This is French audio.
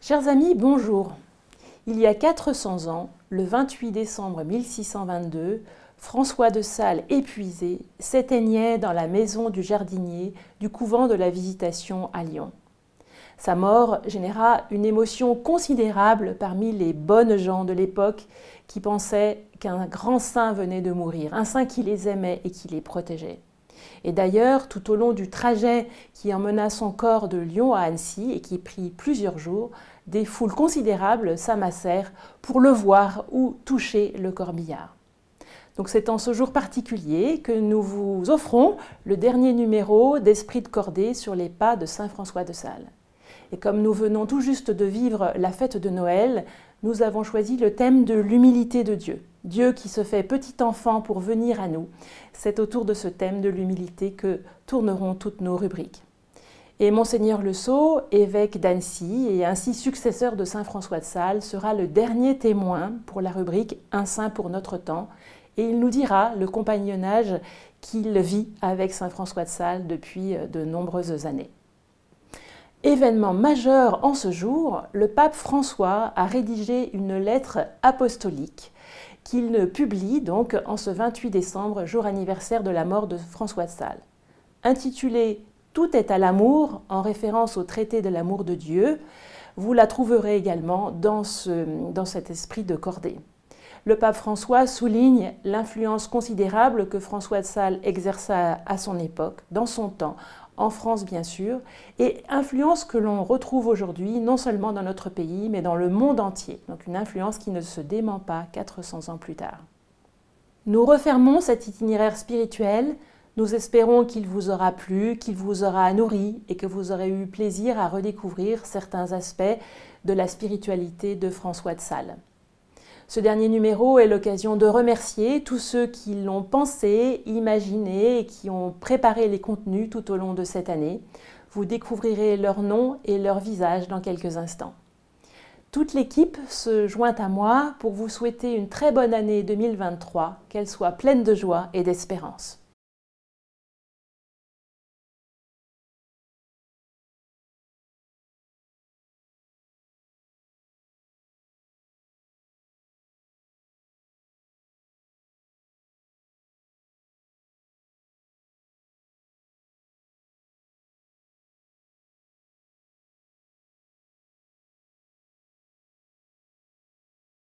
Chers amis, bonjour. Il y a 400 ans, le 28 décembre 1622, François de Sales, épuisé, s'éteignait dans la maison du jardinier du couvent de la Visitation à Lyon. Sa mort généra une émotion considérable parmi les bonnes gens de l'époque qui pensaient qu'un grand saint venait de mourir, un saint qui les aimait et qui les protégeait. Et d'ailleurs, tout au long du trajet qui emmena son corps de Lyon à Annecy et qui prit plusieurs jours, des foules considérables s'amassèrent pour le voir ou toucher le corbillard. Donc c'est en ce jour particulier que nous vous offrons le dernier numéro d'Esprit de Cordée sur les pas de Saint François de Sales. Et comme nous venons tout juste de vivre la fête de Noël, nous avons choisi le thème de l'humilité de Dieu. Dieu qui se fait petit enfant pour venir à nous. C'est autour de ce thème de l'humilité que tourneront toutes nos rubriques. Et Monseigneur Le Sceau, évêque d'Annecy et ainsi successeur de Saint François de Sales, sera le dernier témoin pour la rubrique « Un saint pour notre temps » et il nous dira le compagnonnage qu'il vit avec Saint François de Sales depuis de nombreuses années. Événement majeur en ce jour, le pape François a rédigé une lettre apostolique qu'il publie donc en ce 28 décembre, jour anniversaire de la mort de François de Sales. Intitulée « Tout est à l'amour » en référence au traité de l'amour de Dieu, vous la trouverez également dans cet esprit de cordée. Le pape François souligne l'influence considérable que François de Sales exerça à son époque, dans son temps, en France bien sûr, et influence que l'on retrouve aujourd'hui non seulement dans notre pays, mais dans le monde entier. Donc une influence qui ne se dément pas 400 ans plus tard. Nous refermons cet itinéraire spirituel. Nous espérons qu'il vous aura plu, qu'il vous aura nourri et que vous aurez eu plaisir à redécouvrir certains aspects de la spiritualité de François de Sales. Ce dernier numéro est l'occasion de remercier tous ceux qui l'ont pensé, imaginé et qui ont préparé les contenus tout au long de cette année. Vous découvrirez leurs noms et leurs visages dans quelques instants. Toute l'équipe se joint à moi pour vous souhaiter une très bonne année 2023, qu'elle soit pleine de joie et d'espérance.